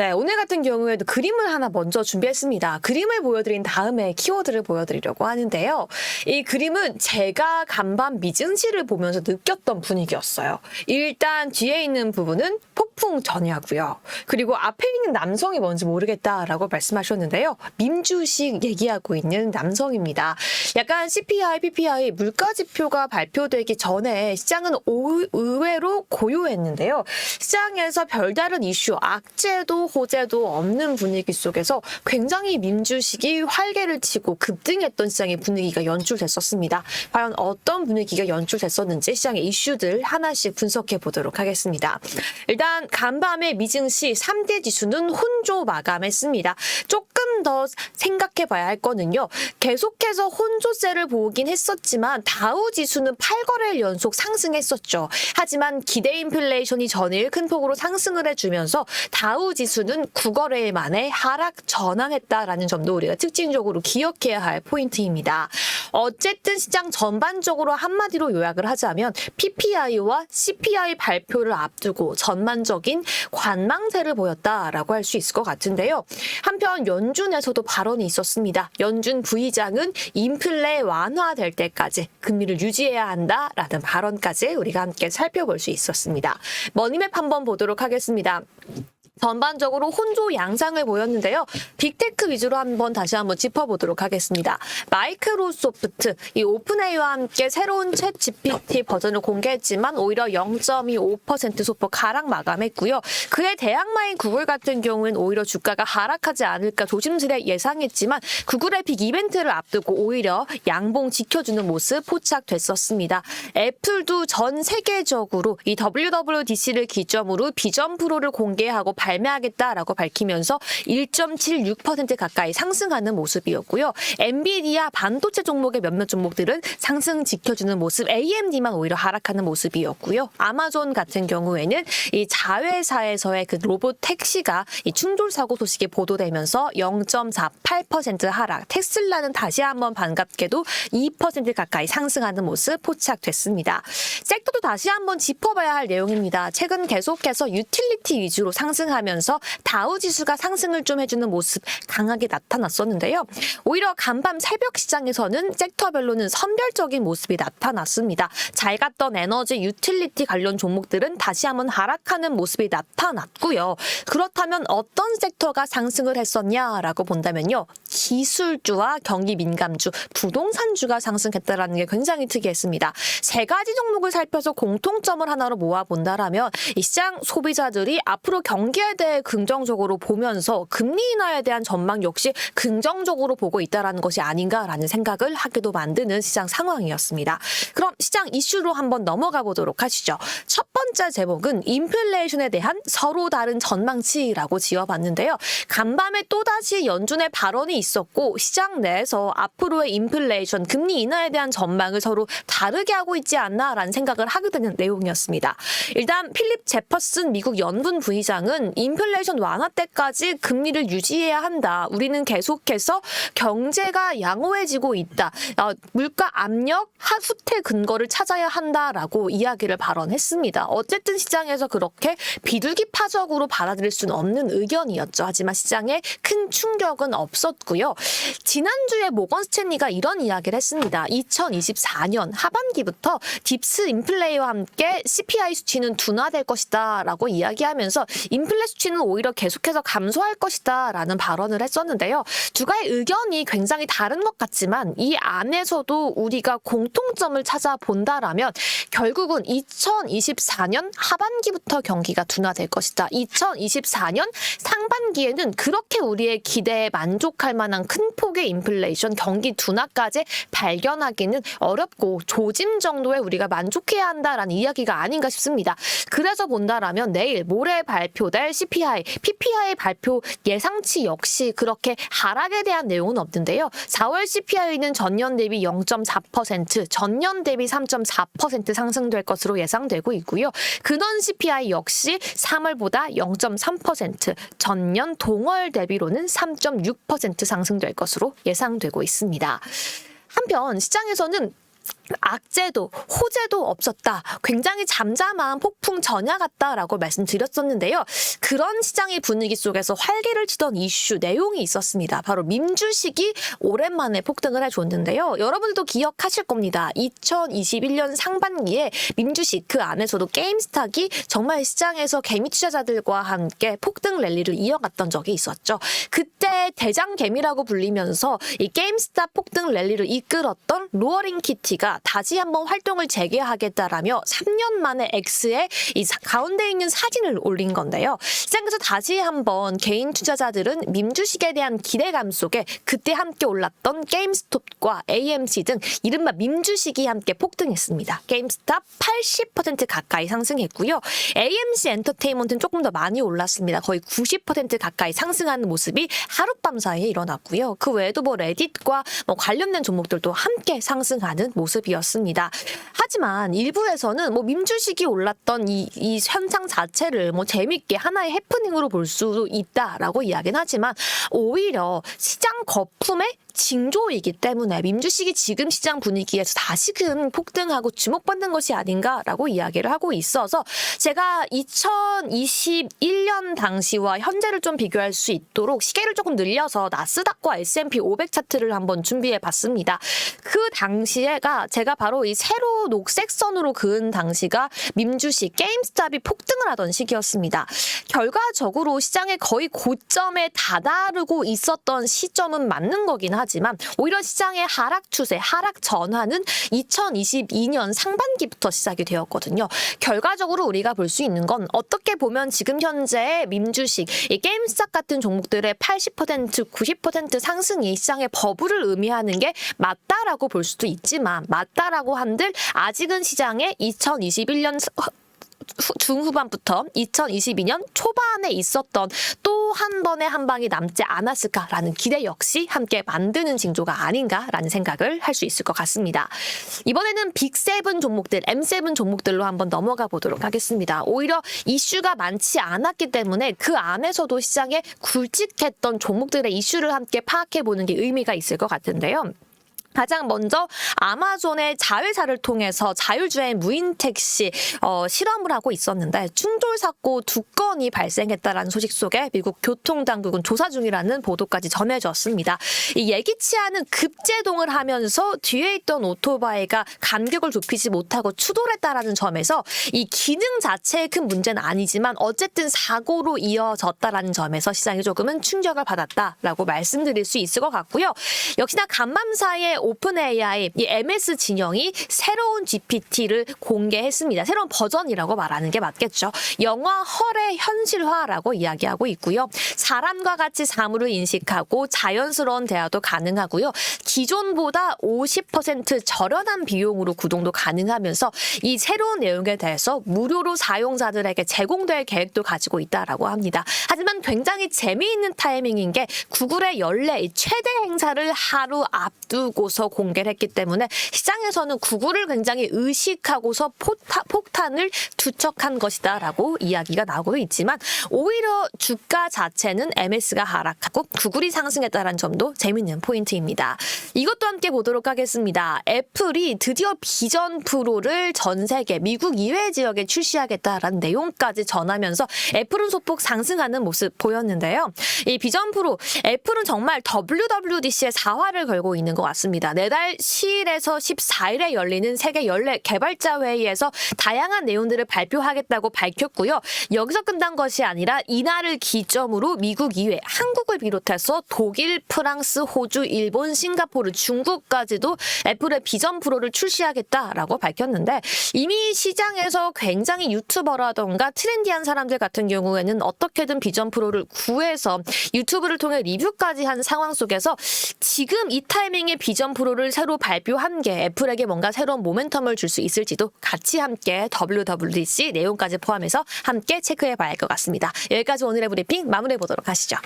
네, 오늘 같은 경우에도 그림을 하나 먼저 준비했습니다. 그림을 보여드린 다음에 키워드를 보여드리려고 하는데요. 이 그림은 제가 간밤 미증시를 보면서 느꼈던 분위기였어요. 일단 뒤에 있는 부분은 폭풍 전야고요. 그리고 앞에 있는 남성이 뭔지 모르겠다라고 말씀하셨는데요. 민주식 얘기하고 있는 남성입니다. 약간 CPI, PPI 물가지표가 발표되기 전에 시장은 의외로 고요했는데요. 시장에서 별다른 이슈, 악재도 호재도 없는 분위기 속에서 굉장히 민주식이 활개를 치고 급등했던 시장의 분위기가 연출됐었습니다. 과연 어떤 분위기가 연출됐었는지 시장의 이슈들 하나씩 분석해 보도록 하겠습니다. 일단 간밤에 미증시 3대 지수는 혼조 마감했습니다. 조금 더 생각해 봐야 할 거는요. 계속해서 혼조세를 보긴 했었지만 다우 지수는 8거래일 연속 상승했었죠. 하지만 기대 인플레이션이 전일 큰 폭으로 상승을 해주면서 다우 지수는 9거래일 만에 하락 전환했다라는 점도 우리가 특징적으로 기억해야 할 포인트입니다. 어쨌든 시장 전반적으로 한마디로 요약을 하자면 PPI와 CPI 발표를 앞두고 전반적인 관망세를 보였다라고 할 수 있을 것 같은데요. 한편 연준에서도 발언이 있었습니다. 연준 부의장은 인플레 완화될 때까지 금리를 유지해야 한다라는 발언까지 우리가 함께 살펴볼 수 있었습니다. 머니맵 한번 보도록 하겠습니다. 전반적으로 혼조 양상을 보였는데요. 빅테크 위주로 다시 한번 짚어보도록 하겠습니다. 마이크로소프트, 이 오픈AI와 함께 새로운 챗 GPT 버전을 공개했지만 오히려 0.25% 소폭 하락 마감했고요. 그에 대항마인 구글 같은 경우는 오히려 주가가 하락하지 않을까 조심스레 예상했지만 구글의 빅 이벤트를 앞두고 오히려 양봉 지켜주는 모습 포착됐었습니다. 애플도 전 세계적으로 이 WWDC를 기점으로 비전 프로를 공개하고 발매하겠다라고 밝히면서 1.76% 가까이 상승하는 모습이었고요. 엔비디아 반도체 종목의 몇몇 종목들은 상승 지켜주는 모습, AMD만 오히려 하락하는 모습이었고요. 아마존 같은 경우에는 이 자회사에서의 그 로봇 택시가 이 충돌 사고 소식이 보도되면서 0.48% 하락, 테슬라는 다시 한번 반갑게도 2% 가까이 상승하는 모습 포착됐습니다. 섹터도 다시 한번 짚어봐야 할 내용입니다. 최근 계속해서 유틸리티 위주로 상승하면서 다우 지수가 상승을 좀 해주는 모습 강하게 나타났었는데요. 오히려 간밤 새벽 시장에서는 섹터별로는 선별적인 모습이 나타났습니다. 잘 갔던 에너지, 유틸리티 관련 종목들은 다시 한번 하락하는 모습이 나타났고요. 그렇다면 어떤 섹터가 상승을 했었냐라고 본다면요. 기술주와 경기 민감주, 부동산주가 상승했다라는 게 굉장히 특이했습니다. 세 가지 종목을 살펴서 공통점을 하나로 모아본다라면 이 시장 소비자들이 앞으로 경기에 대해 긍정적으로 보면서 금리 인하에 대한 전망 역시 긍정적으로 보고 있다는 것이 아닌가라는 생각을 하게도 만드는 시장 상황이었습니다. 그럼 시장 이슈로 한번 넘어가 보도록 하시죠. 첫 번째 제목은 인플레이션에 대한 서로 다른 전망치라고 지어봤는데요. 간밤에 또다시 연준의 발언이 있었고 시장 내에서 앞으로의 인플레이션, 금리 인하에 대한 전망을 서로 다르게 하고 있지 않나라는 생각을 하게 되는 내용이었습니다. 일단 필립 제퍼슨 미국 연준 부의장은 인플레이션 완화 때까지 금리를 유지해야 한다. 우리는 계속해서 경제가 양호해지고 있다. 물가 압력 하후퇴 근거를 찾아야 한다라고 이야기를 발언했습니다. 어쨌든 시장에서 그렇게 비둘기파적으로 받아들일 수는 없는 의견이었죠. 하지만 시장에 큰 충격은 없었고요. 지난주에 모건 스탠리가 이런 이야기를 했습니다. 2024년 하반기부터 딥스 인플레이와 함께 CPI 수치는 둔화될 것이다 라고 이야기하면서 인플레 수치는 오히려 계속해서 감소할 것이다 라는 발언을 했었는데요. 두 가지 의견이 굉장히 다른 것 같지만 이 안에서도 우리가 공통점을 찾아본다라면 결국은 2024년 하반기부터 경기가 둔화될 것이다. 2024년 상반기에는 그렇게 우리의 기대에 만족할 만한 큰 폭의 인플레이션, 경기 둔화까지 발견하기는 어렵고 조짐 정도에 우리가 만족해야 한다라는 이야기가 아닌가 싶습니다. 그래서 본다라면 내일 모레 발표될 CPI, PPI 발표 예상치 역시 그렇게 하락에 대한 내용은 없는데요. 4월 CPI는 전년 대비 0.4%, 전년 대비 3.4% 상승될 것으로 예상되고 있고요. 근원 CPI 역시 3월보다 0.3%, 전년 동월 대비로는 3.6% 상승될 것으로 예상되고 있습니다. 한편 시장에서는 악재도 호재도 없었다. 굉장히 잠잠한 폭풍 전야 같다라고 말씀드렸었는데요. 그런 시장의 분위기 속에서 활기를 치던 이슈 내용이 있었습니다. 바로 밈 주식이 오랜만에 폭등을 해줬는데요. 여러분들도 기억하실 겁니다. 2021년 상반기에 밈 주식 그 안에서도 게임스탁이 정말 시장에서 개미 투자자들과 함께 폭등 랠리를 이어갔던 적이 있었죠. 그때 대장 개미라고 불리면서 이 게임스탁 폭등 랠리를 이끌었던 로어링 키티가 다시 한번 활동을 재개하겠다라며 3년 만에 X에 이 가운데 있는 사진을 올린 건데요. 시장에서 다시 한번 개인 투자자들은 밈 주식에 대한 기대감 속에 그때 함께 올랐던 게임스톱과 AMC 등 이른바 밈 주식이 함께 폭등했습니다. 게임스톱 80% 가까이 상승했고요. AMC 엔터테인먼트는 조금 더 많이 올랐습니다. 거의 90% 가까이 상승하는 모습이 하룻밤 사이에 일어났고요. 그 외에도 레딧과 관련된 종목들도 함께 상승하는 모습이었습니다. 하지만 일부에서는 밈 주식이 올랐던 이 현상 자체를 재밌게 하나의 해프닝으로 볼 수도 있다라고 이야기는 하지만 오히려 시장 거품에 징조이기 때문에 밈 주식이 지금 시장 분위기에서 다시금 폭등하고 주목받는 것이 아닌가라고 이야기를 하고 있어서 제가 2021년 당시와 현재를 좀 비교할 수 있도록 시계를 조금 늘려서 나스닥과 S&P 500 차트를 한번 준비해 봤습니다. 그 당시에가 제가 바로 이 세로 녹색 선으로 그은 당시가 밈 주식 게임스탑이 폭등을 하던 시기였습니다. 결과적으로 시장의 거의 고점에 다다르고 있었던 시점은 맞는 거긴 하지만 오히려 시장의 하락 추세, 하락 전환은 2022년 상반기부터 시작이 되었거든요. 결과적으로 우리가 볼 수 있는 건 어떻게 보면 지금 현재 밈 주식, 이 게임스탑 같은 종목들의 80%, 90% 상승이 시장의 버블을 의미하는 게 맞다라고 볼 수도 있지만 맞다라고 한들 아직은 시장에 2021년 중후반부터 2022년 초반에 있었던 또 한 번의 한 방이 남지 않았을까라는 기대 역시 함께 만드는 징조가 아닌가라는 생각을 할 수 있을 것 같습니다. 이번에는 빅7 종목들, M7 종목들로 한번 넘어가 보도록 하겠습니다. 오히려 이슈가 많지 않았기 때문에 그 안에서도 시장에 굵직했던 종목들의 이슈를 함께 파악해 보는 게 의미가 있을 것 같은데요. 가장 먼저 아마존의 자회사를 통해서 자율주행 무인 택시 실험을 하고 있었는데 충돌 사고 2건이 발생했다라는 소식 속에 미국 교통당국은 조사 중이라는 보도까지 전해졌습니다. 이 예기치 않은 급제동을 하면서 뒤에 있던 오토바이가 간격을 좁히지 못하고 추돌했다라는 점에서 이 기능 자체의 큰 문제는 아니지만 어쨌든 사고로 이어졌다라는 점에서 시장이 조금은 충격을 받았다라고 말씀드릴 수 있을 것 같고요. 역시나 간밤사이에 오픈 AI, 이 MS 진영이 새로운 GPT를 공개했습니다. 새로운 버전이라고 말하는 게 맞겠죠. 영화 헐의 현실화라고 이야기하고 있고요. 사람과 같이 사물을 인식하고 자연스러운 대화도 가능하고요. 기존보다 50% 저렴한 비용으로 구동도 가능하면서 이 새로운 내용에 대해서 무료로 사용자들에게 제공될 계획도 가지고 있다라고 합니다. 하지만 굉장히 재미있는 타이밍인 게 구글의 연례 최대 행사를 하루 앞두고서 공개를 했기 때문에 시장에서는 구글을 굉장히 의식하고서 폭탄을 투척한 것이다라고 이야기가 나오고 있지만 오히려 주가 자체는 MS가 하락하고 구글이 상승했다는 점도 재밌는 포인트입니다. 이것도 함께 보도록 하겠습니다. 애플이 드디어 비전 프로를 전 세계 미국 이외 지역에 출시하겠다라는 내용까지 전하면서 애플은 소폭 상승하는 모습 보였는데요. 이 비전 프로, 애플은 정말 WWDC에 사활을 걸고 있는 것 같습니다. 내달 10일에서 14일에 열리는 세계 연례 개발자 회의에서 다양한 내용들을 발표하겠다고 밝혔고요. 여기서 끝난 것이 아니라 이날을 기점으로 미국 이외 한국을 비롯해서 독일, 프랑스, 호주, 일본, 싱가포르, 중국까지도 애플의 비전 프로를 출시하겠다라고 밝혔는데 이미 시장에서 굉장히 유튜버라던가 트렌디한 사람들 같은 경우에는 어떻게든 비전 프로를 구해서 유튜브를 통해 리뷰까지 한 상황 속에서 지금 이 타이밍에 비전 프로를 새로 발표한 게 애플에게 뭔가 새로운 모멘텀을 줄 수 있을지도 같이 함께 WWDC 내용까지 포함해서 함께 체크해 봐야 할 것 같습니다. 여기까지 오늘의 브리핑 마무리해 보도록 하시죠.